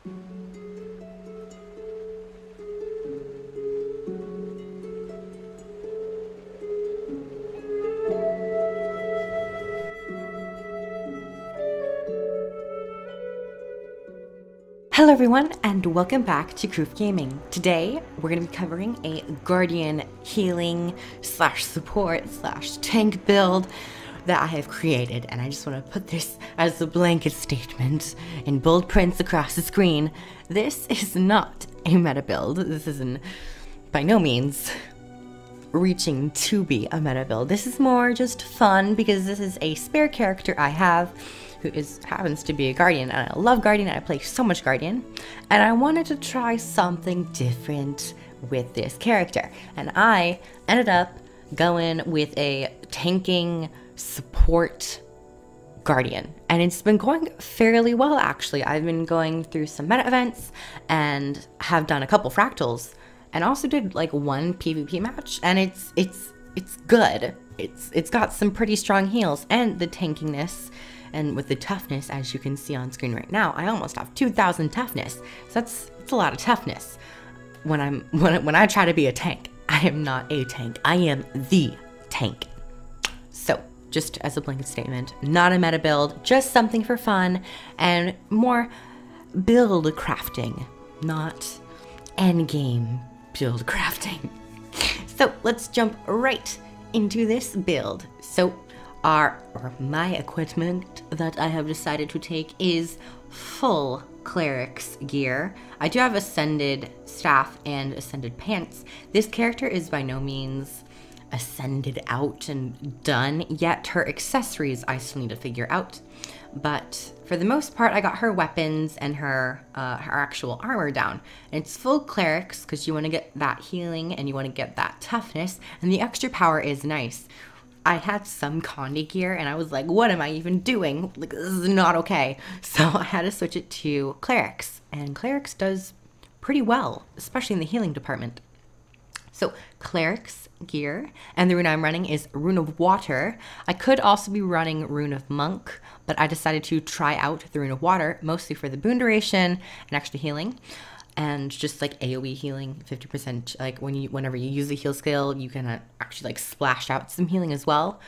Hello everyone, and welcome back to Kroof Gaming. Today, we're going to be covering a Guardian healing slash support slash tank build that I have created, and I just want to put this as a blanket statement in bold prints across the screen. This is not a meta build. This isn't by no means reaching to be a meta build. This is more just fun because this is a spare character I have who happens to be a Guardian, and I love Guardian, and I play so much Guardian, and I wanted to try something different with this character, and I ended up going with a tanking support Guardian, and it's been going fairly well actually. I've been going through some meta events and have done a couple fractals, and also did like one PvP match, and it's good. It's got some pretty strong heals and the tankiness. And with the toughness, as you can see on screen right now, I almost have 2,000 toughness. So that's a lot of toughness. When I try to be a tank, I am not a tank. I am the tank. So just as a blanket statement, not a meta build, just something for fun and more build crafting, not endgame build crafting. So let's jump right into this build. So my equipment that I have decided to take is full cleric's gear. I do have ascended staff and ascended pants. This character is by no means ascended out and done yet. Her accessories I still need to figure out, but for the most part I got her weapons and her actual armor down. And it's full clerics because you want to get that healing and you want to get that toughness, and the extra power is nice. I had some Condi gear and I was like, what am I even doing? Like, this is not okay. So I had to switch it to Clerics, and Clerics does pretty well, especially in the healing department. So Clerics gear, and the rune I'm running is Rune of Water. I could also be running Rune of Monk, but I decided to try out the Rune of Water, mostly for the boon duration and extra healing. And just like AoE healing, 50%, like whenever you use a heal skill, you can actually like splash out some healing as well.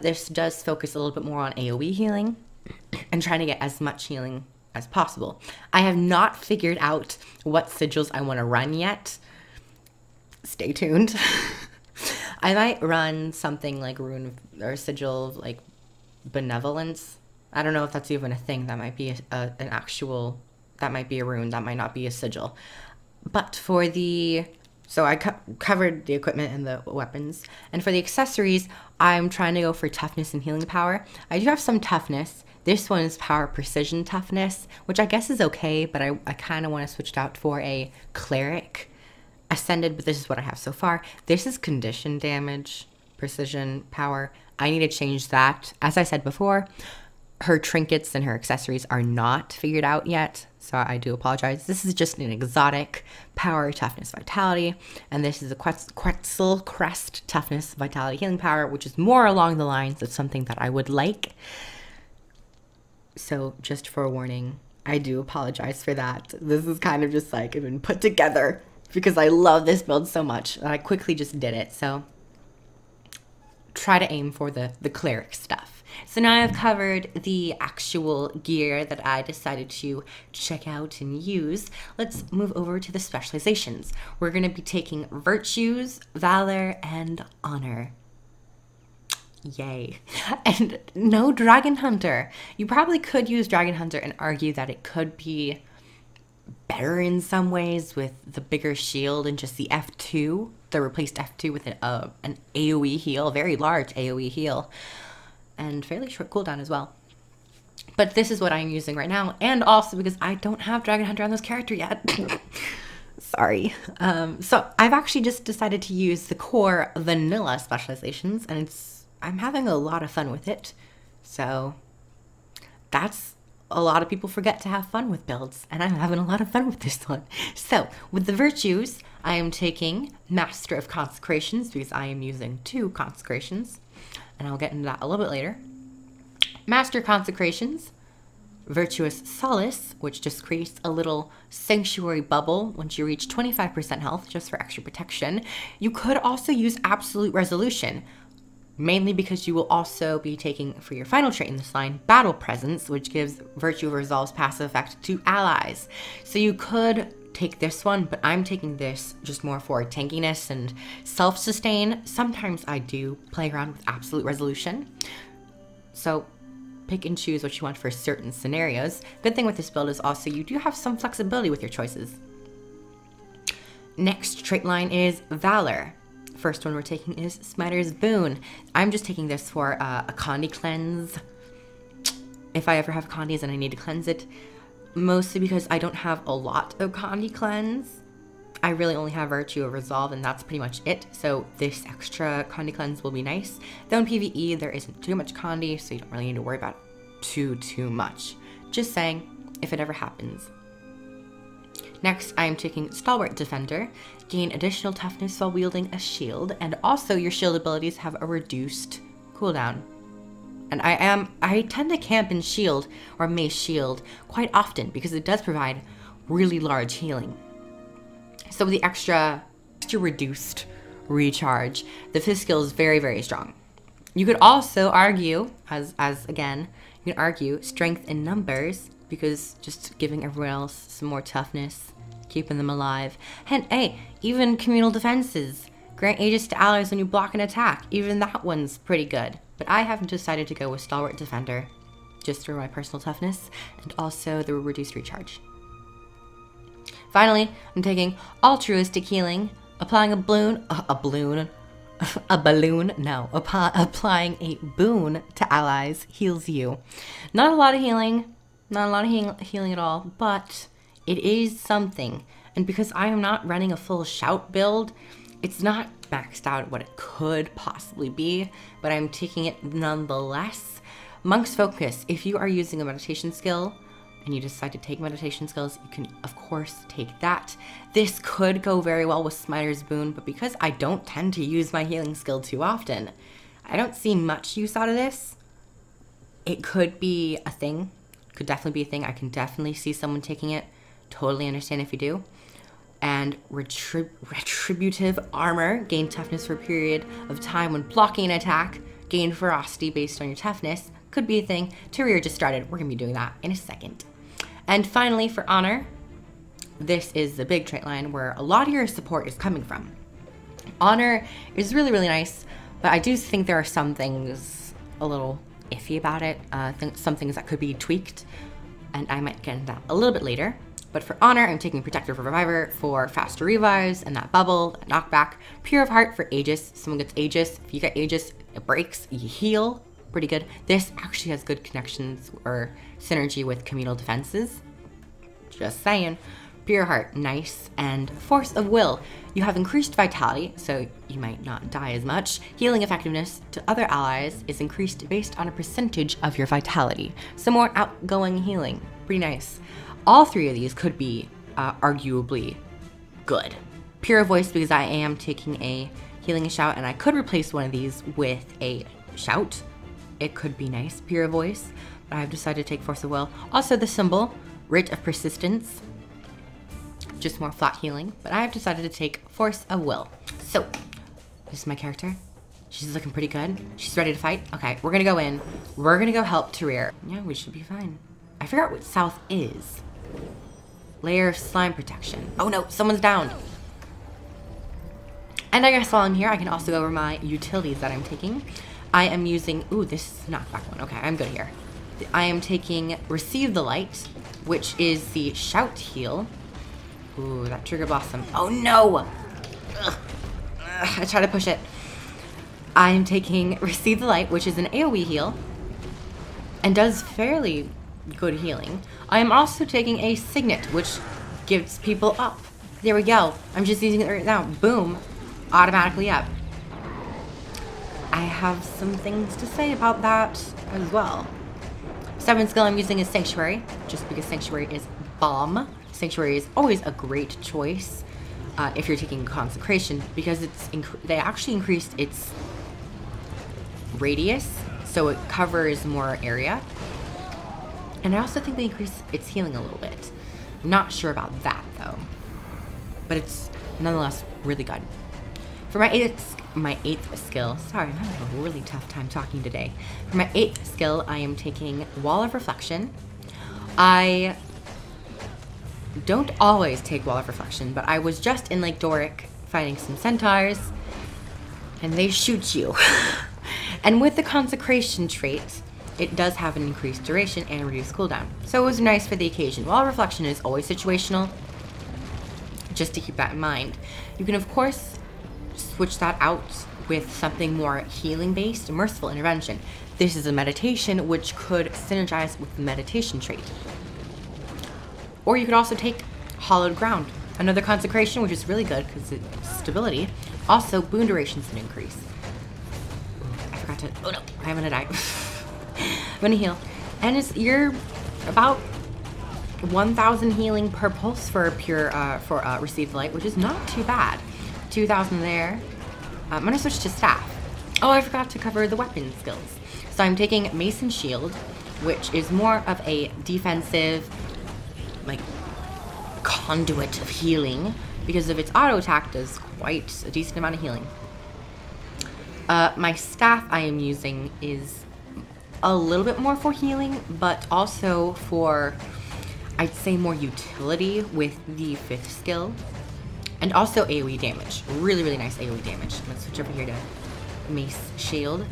This does focus a little bit more on AoE healing and trying to get as much healing as possible. I have not figured out what sigils I want to run yet. Stay tuned. I might run something like Rune or Sigil of like Benevolence. I don't know if that's even a thing. That might be that might be a rune, that might not be a sigil. But for so I covered the equipment and the weapons. And for the accessories, I'm trying to go for toughness and healing power. I do have some toughness. This one is power precision toughness, which I guess is okay, but I kind of want to switch it out for a cleric ascended, but this is what I have so far. This is condition damage, precision power. I need to change that. As I said before, her trinkets and her accessories are not figured out yet, so I do apologize. This is just an exotic power, toughness, vitality, and this is a Quetzal Crest toughness, vitality, healing power, which is more along the lines of something that I would like. So just for a warning, I do apologize for that. This is kind of just like been put together because I love this build so much that I quickly just did it. So try to aim for the cleric stuff. So now I've covered the actual gear that I decided to check out and use. Let's move over to the specializations. We're going to be taking virtues, valor, and honor. Yay. And no Dragon Hunter. You probably could use Dragon Hunter and argue that it could be better in some ways with the bigger shield and just the F2. They replaced F2 with an AoE heal, a very large AoE heal, and fairly short cooldown as well. But this is what I'm using right now, and also because I don't have Dragon Hunter on this character yet. Sorry. So I've actually just decided to use the core vanilla specializations, and I'm having a lot of fun with it. So that's a lot of people forget to have fun with builds, and I'm having a lot of fun with this one. So with the virtues, I am taking Master of Consecrations because I am using 2 consecrations, and I'll get into that a little bit later. Master Consecrations Virtuous Solace, which just creates a little sanctuary bubble once you reach 25% health, just for extra protection. You could also use Absolute Resolution, mainly because you will also be taking, for your final trait in this line, Battle Presence, which gives Virtue of Resolve's passive effect to allies. So you could take this one, but I'm taking this just more for tankiness and self-sustain. Sometimes I do play around with Absolute Resolution. So pick and choose what you want for certain scenarios. Good thing with this build is also you do have some flexibility with your choices. Next trait line is Valor. First one we're taking is Smiter's Boon. I'm just taking this for a Condi cleanse. If I ever have Condis and I need to cleanse it, mostly because I don't have a lot of Condi cleanse. I really only have Virtue of Resolve, and that's pretty much it. So this extra Condi cleanse will be nice. Though in PvE, there isn't too much Condi, so you don't really need to worry about too much. Just saying, if it ever happens. Next, I am taking Stalwart Defender. Gain additional toughness while wielding a shield, and also your shield abilities have a reduced cooldown. And I tend to camp in shield or mace shield quite often because it does provide really large healing. So with the extra reduced recharge, the fifth skill is very, very strong. You could also argue, as again, you can argue strength in numbers, because just giving everyone else some more toughness, keeping them alive. And hey, even communal defenses. Grant Aegis to allies when you block an attack. Even that one's pretty good. But I have decided to go with Stalwart Defender, just for my personal toughness, and also the reduced recharge. Finally, I'm taking Altruistic Healing, applying applying a boon to allies heals you. Not a lot of healing, healing at all, but it is something. And because I am not running a full shout build, it's not maxed out at what it could possibly be, but I'm taking it nonetheless. Monk's Focus, if you are using a meditation skill, and you decide to take meditation skills, you can of course take that. This could go very well with Smiter's Boon, but because I don't tend to use my healing skill too often, I don't see much use out of this. It could be a thing, could definitely be a thing. I can definitely see someone taking it, totally understand if you do. And Retributive Armor, gain toughness for a period of time when blocking an attack, gain ferocity based on your toughness, could be a thing. Tyrier just started, we're gonna be doing that in a second. And finally, for Honor, this is the big trait line where a lot of your support is coming from. Honor is really, really nice, but I do think there are some things a little iffy about it. Some things that could be tweaked, and I might get into that a little bit later. But for Honor, I'm taking Protector for Reviver for faster revives and that bubble, that knockback. Pure of Heart for Aegis. Someone gets Aegis. If you get Aegis, it breaks, you heal. Pretty good. This actually has good connections or synergy with communal defenses. Just saying. Pure Heart, nice. And Force of Will. You have increased vitality, so you might not die as much. Healing effectiveness to other allies is increased based on a percentage of your vitality. So more outgoing healing. Pretty nice. All three of these could be arguably good. Pure Voice, because I am taking a healing shout, and I could replace one of these with a shout. It could be nice, Pure Voice, but I've decided to take Force of Will. Also the symbol, Writ of Persistence, just more flat healing, but I have decided to take Force of Will. So, this is my character. She's looking pretty good. She's ready to fight. Okay, we're gonna go in. We're gonna go help Tyrier. Yeah, we should be fine. I figure out what South is. Layer of Slime Protection. Oh no, someone's down. And I guess while I'm here, I can also go over my utilities that I'm taking. I am using, ooh, this knockback one. Okay, I'm good here. I am taking Receive the Light, which is the shout heal. Ooh, that Trigger Blossom. Oh no! I try to push it. I am taking Receive the Light, which is an AoE heal, and does fairly good healing. I am also taking a Signet, which gives people up. There we go. I'm just using it right now. Boom. Automatically up. I have some things to say about that as well. Seventh skill I'm using is Sanctuary, just because Sanctuary is bomb. Sanctuary is always a great choice if you're taking Consecration, because they actually increased its radius, so it covers more area. And I also think they increase its healing a little bit. I'm not sure about that though, but it's nonetheless really good. For my eighth skill, sorry, I'm having a really tough time talking today. For my 8th skill, I am taking Wall of Reflection. I don't always take Wall of Reflection, but I was just in Lake Doric fighting some centaurs, and they shoot you. And with the Consecration trait, it does have an increased duration and reduced cooldown. So it was nice for the occasion. Wall of Reflection is always situational, just to keep that in mind. You can, of course, switch that out with something more healing-based, Merciful Intervention. This is a meditation which could synergize with the meditation trait. Or you could also take Hallowed Ground, another consecration, which is really good because it's stability. Also, boon duration's an increase. I forgot to, oh no, I'm gonna die. I'm gonna heal. And you're about 1,000 healing per pulse for pure, Receive the Light, which is not too bad. 2,000 there. I'm gonna switch to Staff. Oh, I forgot to cover the weapon skills. So I'm taking Mace and Shield, which is more of a defensive, like, conduit of healing, because of its auto attack does quite a decent amount of healing. My staff I am using is a little bit more for healing, but also for, I'd say, more utility with the 5th skill. And also AoE damage. Really, really nice AoE damage. I'm gonna switch over here to Mace Shield,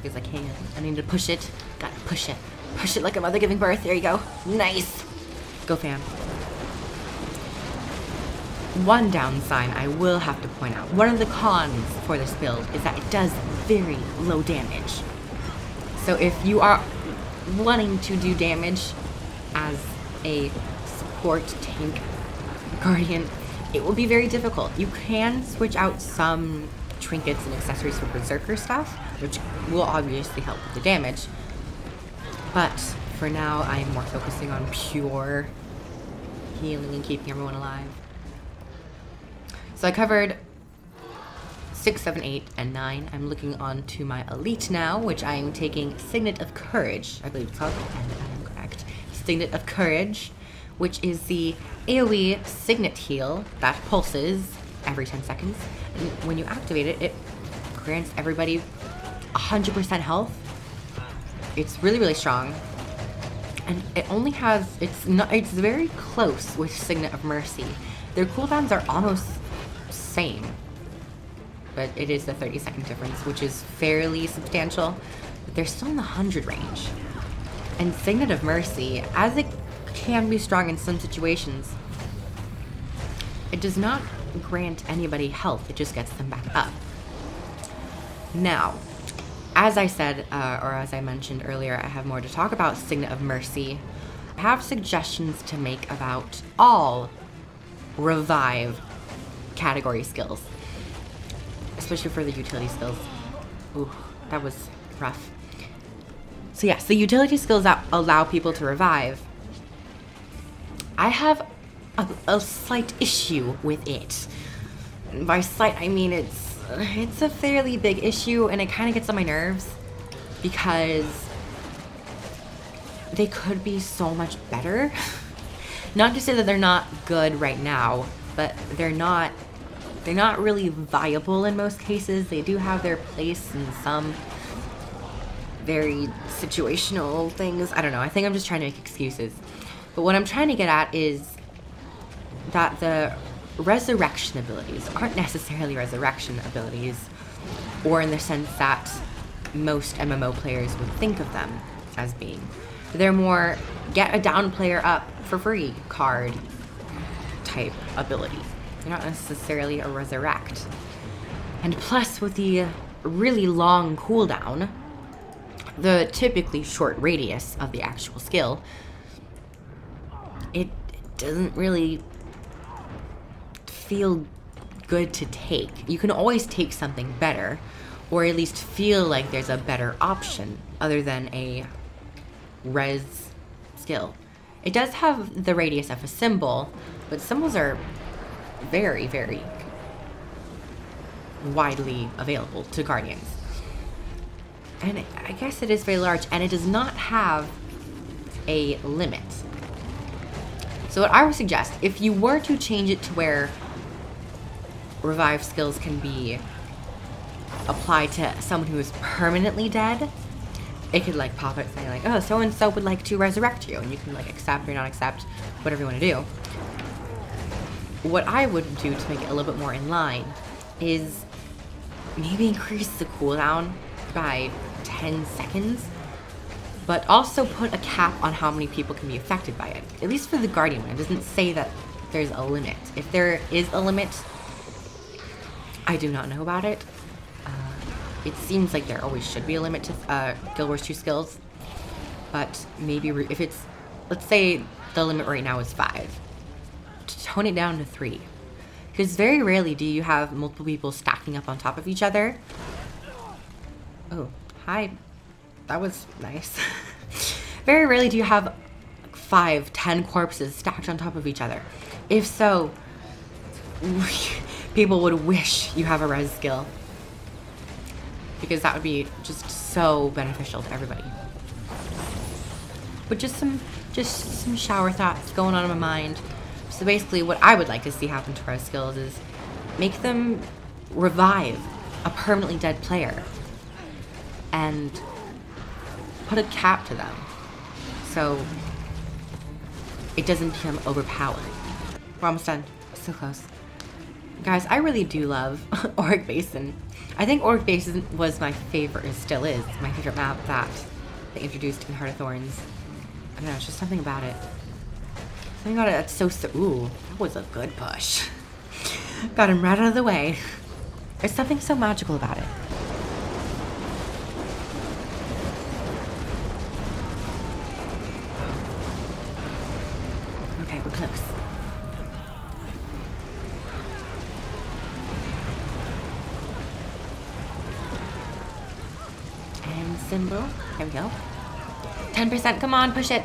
because I can. I need to push it. Gotta push it. Push it like a mother giving birth. There you go. Nice. Go fam. One downside I will have to point out. One of the cons for this build is that it does very low damage. So if you are wanting to do damage as a support tank guardian, it will be very difficult. You can switch out some trinkets and accessories for berserker stuff, which will obviously help with the damage. But for now, I am more focusing on pure healing and keeping everyone alive. So I covered 6, 7, 8, and 9. I'm looking on to my elite now, which I am taking Signet of Courage. I believe it's called, and I am correct. Signet of Courage, which is the AoE Signet heal that pulses every 10 seconds. And when you activate it, it grants everybody 100% health. It's really, really strong. And it only has, it's very close with Signet of Mercy. Their cooldowns are almost same, but it is the 30-second difference, which is fairly substantial, but they're still in the 100 range. And Signet of Mercy, as it can be strong in some situations, it does not grant anybody health, it just gets them back up. Now, as I said, or as I mentioned earlier, I have more to talk about Signet of Mercy. I have suggestions to make about all revive category skills, especially for the utility skills. Ooh, that was rough. So yes, the utility skills that allow people to revive, I have a slight issue with it. And by slight, I mean it's a fairly big issue, and it kind of gets on my nerves because they could be so much better. Not to say that they're not good right now, but they're not really viable in most cases. They do have their place in some very situational things. I don't know. I think I'm just trying to make excuses. But what I'm trying to get at is that the resurrection abilities aren't necessarily resurrection abilities, or in the sense that most MMO players would think of them as being. They're more get a down player up for free card type ability. They're not necessarily a resurrect. And plus, with the really long cooldown, the typically short radius of the actual skill, it doesn't really feel good to take. You can always take something better, or at least feel like there's a better option other than a res skill. It does have the radius of a symbol, but symbols are very, very widely available to Guardians. And I guess it is very large, and it does not have a limit. So what I would suggest, if you were to change it to where revive skills can be applied to someone who is permanently dead, it could like pop up saying like, oh, so and so would like to resurrect you, and you can like accept or not accept, whatever you want to do. What I would do to make it a little bit more in line is maybe increase the cooldown by 10 seconds, but also put a cap on how many people can be affected by it. At least for the Guardian one, it doesn't say that there's a limit. If there is a limit, I do not know about it. It seems like there always should be a limit to Guild Wars 2 skills, but maybe if it's, let's say the limit right now is 5, to tone it down to 3. Because very rarely do you have multiple people stacking up on top of each other. Oh, hi. That was nice. Very rarely do you have 5, 10 corpses stacked on top of each other. If so, people would wish you have a res skill, because that would be just so beneficial to everybody. But just some shower thoughts going on in my mind. So basically what I would like to see happen to res skills is make them revive a permanently dead player and put a cap to them so it doesn't become overpowered. We're almost done. So close. Guys, I really do love Auric Basin. I think Auric Basin was my favorite, and still is, my favorite map that they introduced in Heart of Thorns. I don't know, it's just something about it. Something about it that's so, ooh, that was a good push. Got him right out of the way. There's something so magical about it. Okay, we're close. And symbol. There we go. 10%, come on, push it.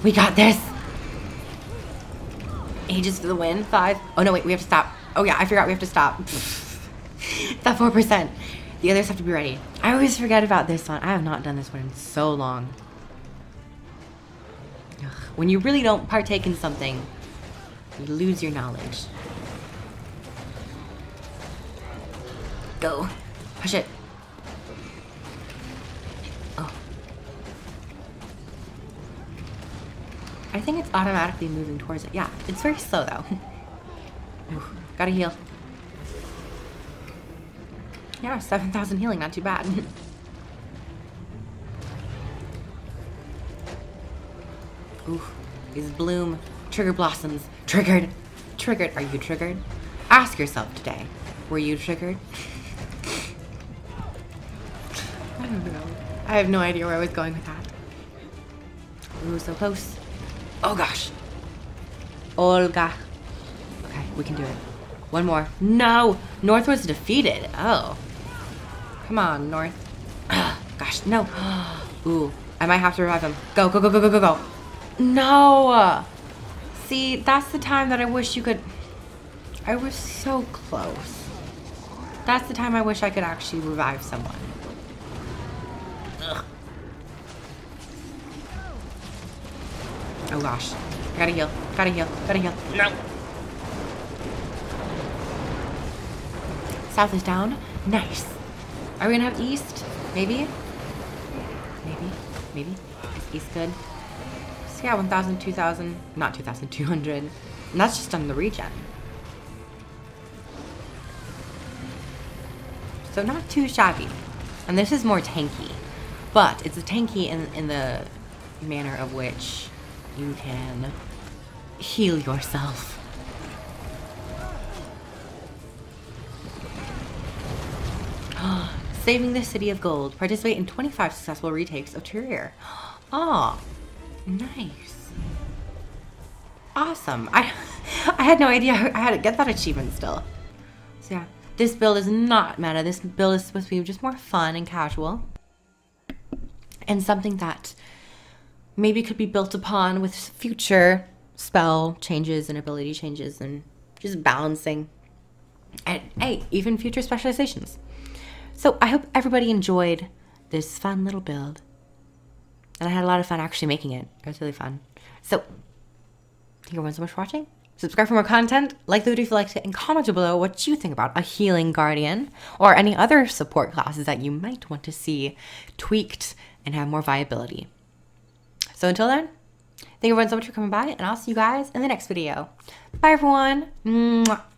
We got this. Ages for the win. 5. Oh no, wait, we have to stop. Oh yeah, I forgot we have to stop. That 4%. The others have to be ready. I always forget about this one. I have not done this one in so long. Ugh. When you really don't partake in something, you lose your knowledge. Go. Push it. Oh. I think it's automatically moving towards it. Yeah, it's very slow though. Ooh, gotta heal. Yeah, 7,000 healing, not too bad. Ooh, these bloom trigger blossoms. Triggered. Triggered. Are you triggered? Ask yourself today. Were you triggered? I don't know. I have no idea where I was going with that. Ooh, so close. Oh gosh. Olga. Okay, we can do it. One more. No! North was defeated. Oh. Come on, North. Gosh, no. Ooh, I might have to revive him. Go, go, go, go, go, go, go. No! See, that's the time that I wish you could... I was so close. That's the time I wish I could actually revive someone. Ugh. Oh gosh. I gotta heal. Gotta heal. Gotta heal. No! South is down. Nice. Are we gonna have east? Maybe? Maybe? Maybe? Is east good? So yeah, 1,000, 2,000, not 2,200. And that's just on the regen. So not too shabby. And this is more tanky. But it's a tanky in the manner of which you can heal yourself. Saving the City of Gold. Participate in 25 successful retakes of Trier. Oh, nice. Awesome. I had no idea I had to get that achievement still. So yeah, this build is not meta. This build is supposed to be just more fun and casual. And something that maybe could be built upon with future spell changes and ability changes and just balancing. And hey, even future specializations. So I hope everybody enjoyed this fun little build. And I had a lot of fun actually making it. It was really fun. So, thank you everyone so much for watching. Subscribe for more content, like the video if you liked it, and comment below what you think about a healing guardian or any other support classes that you might want to see tweaked and have more viability. So until then, thank you everyone so much for coming by, and I'll see you guys in the next video. Bye everyone. Mwah.